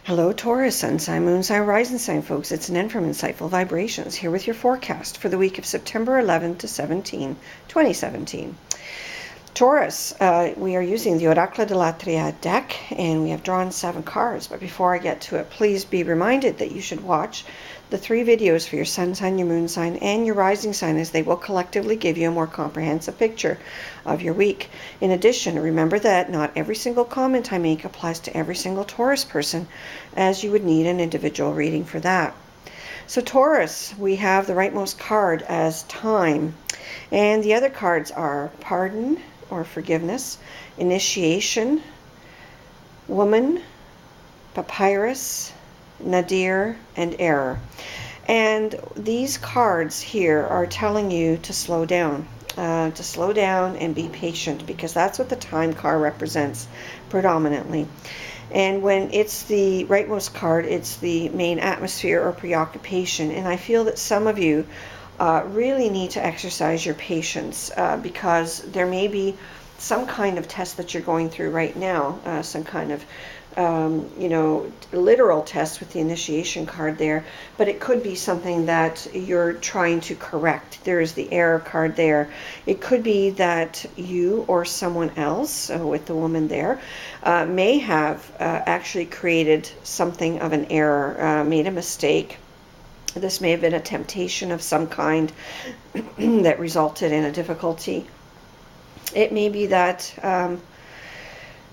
Hello, Taurus, Sun sign, Moon sign, Rising sign, folks. It's Nan from Insightful Vibrations here with your forecast for the week of September 11 to 17, 2017. Taurus, we are using the Oracle de la Triade deck, and we have drawn 7 cards. But before I get to it, please be reminded that you should watch the 3 videos for your sun sign, your moon sign, and your rising sign, as they will collectively give you a more comprehensive picture of your week. In addition, remember that not every single comment I make applies to every single Taurus person, as you would need an individual reading for that. So Taurus, we have the rightmost card as time, and the other cards are pardon or forgiveness, initiation, woman, papyrus, nadir, and error. And these cards here are telling you to slow down and be patient, because that's what the time card represents predominantly. And when it's the rightmost card, it's the main atmosphere or preoccupation. And I feel that some of you really need to exercise your patience, because there may be some kind of test that you're going through right now, some kind of literal test with the initiation card there, but it could be something that you're trying to correct. There is the error card there. It could be that you or someone else, with the woman there, may have actually created something of an error, made a mistake. This may have been a temptation of some kind that resulted in a difficulty. It may be that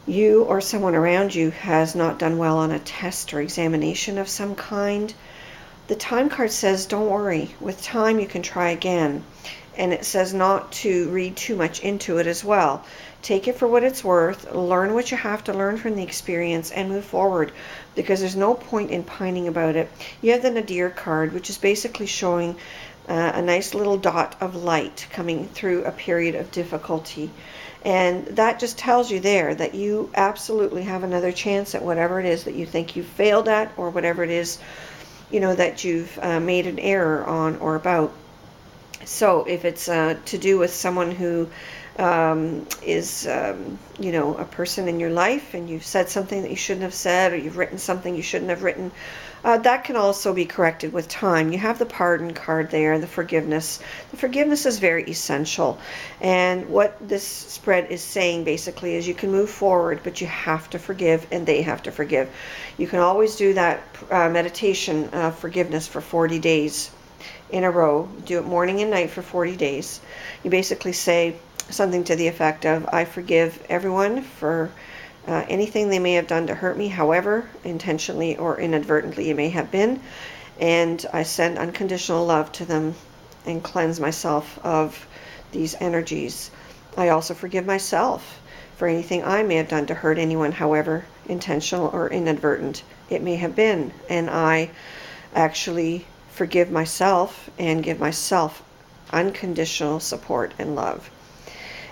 you or someone around you has not done well on a test or examination of some kind. The time card says, don't worry. With time, you can try again. And it says not to read too much into it as well. Take it for what it's worth. Learn what you have to learn from the experience and move forward, because there's no point in pining about it. You have the Nadir card, which is basically showing a nice little dot of light coming through a period of difficulty. And that just tells you there that you absolutely have another chance at whatever it is that you think you've failed at, or whatever it is, that you've made an error on or about. So if it's to do with someone who is, a person in your life, and you've said something that you shouldn't have said, or you've written something you shouldn't have written, that can also be corrected with time. You have the pardon card there, the forgiveness. The forgiveness is very essential. And what this spread is saying basically is you can move forward, but you have to forgive, and they have to forgive. You can always do that meditation of forgiveness for 40 days in a row. Do it morning and night for 40 days. You basically say something to the effect of, I forgive everyone for anything they may have done to hurt me, however intentionally or inadvertently it may have been, and I send unconditional love to them and cleanse myself of these energies. I also forgive myself for anything I may have done to hurt anyone, however intentional or inadvertent it may have been, and I actually forgive myself and give myself unconditional support and love.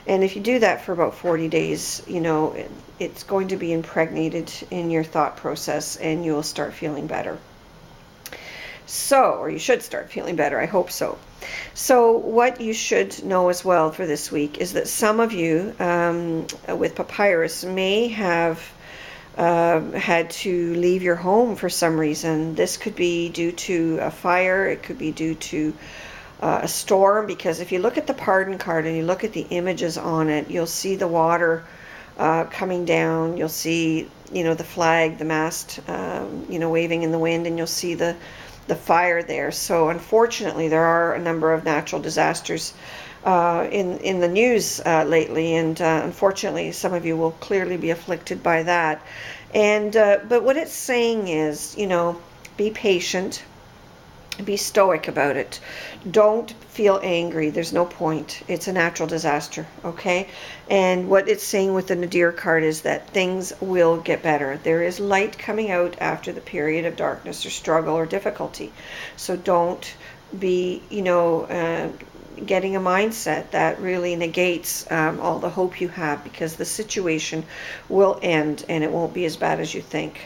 And if you do that for about 40 days, it's going to be impregnated in your thought process, and you will start feeling better. So, or you should start feeling better, I hope so. So what you should know as well for this week is that some of you with papyrus may have had to leave your home for some reason. This could be due to a fire, it could be due to a storm, because if you look at the pardon card and you look at the images on it, you'll see the water coming down, you'll see the flag, the mast waving in the wind, and you'll see the fire there. So unfortunately there are a number of natural disasters in the news lately, and unfortunately some of you will clearly be afflicted by that. And but what it's saying is, be patient, be stoic about it. Don't feel angry. There's no point. It's a natural disaster, okay? And what it's saying with the Nadir card is that things will get better. There is light coming out after the period of darkness or struggle or difficulty. So don't be, getting a mindset that really negates all the hope you have, because the situation will end and it won't be as bad as you think.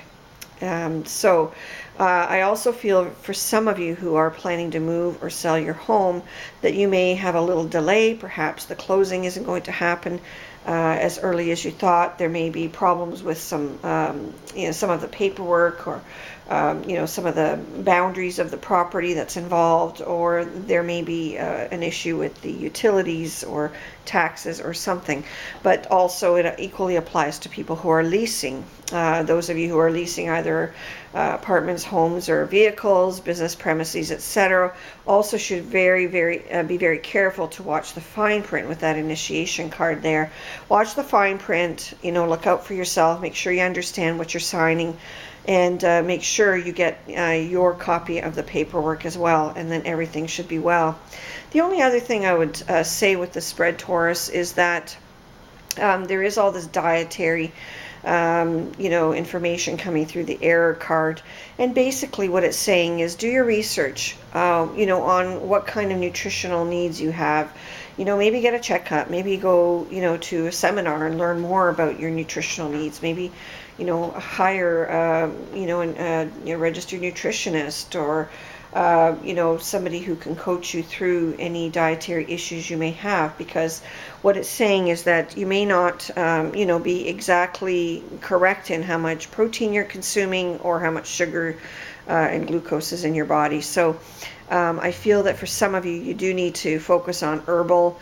I also feel for some of you who are planning to move or sell your home that you may have a little delay. Perhaps the closing isn't going to happen as early as you thought. There may be problems with some, some of the paperwork, or some of the boundaries of the property that's involved, or there may be an issue with the utilities or taxes or something. But also it equally applies to people who are leasing. Those of you who are leasing either apartments, homes, or vehicles, business premises, etc., also should be very careful to watch the fine print with that initiation card there. Watch the fine print, look out for yourself, make sure you understand what you're signing, and make sure you get your copy of the paperwork as well, and then everything should be well. The only other thing I would say with the spread, Taurus, is that there is all this dietary information coming through the error card, and basically what it's saying is do your research on what kind of nutritional needs you have. Maybe get a checkup, maybe go to a seminar and learn more about your nutritional needs. Maybe hire a registered nutritionist, or somebody who can coach you through any dietary issues you may have, because what it's saying is that you may not be exactly correct in how much protein you're consuming or how much sugar and glucose is in your body. So I feel that for some of you, you do need to focus on herbal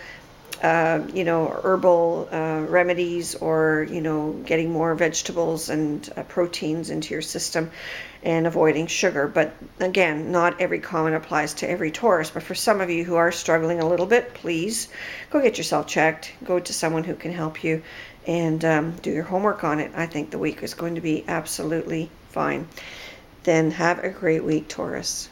remedies, or getting more vegetables and proteins into your system, and avoiding sugar. But again, not every comment applies to every Taurus, but for some of you who are struggling a little bit, please go get yourself checked, go to someone who can help you, and do your homework on it. I think the week is going to be absolutely fine. Then have a great week, Taurus.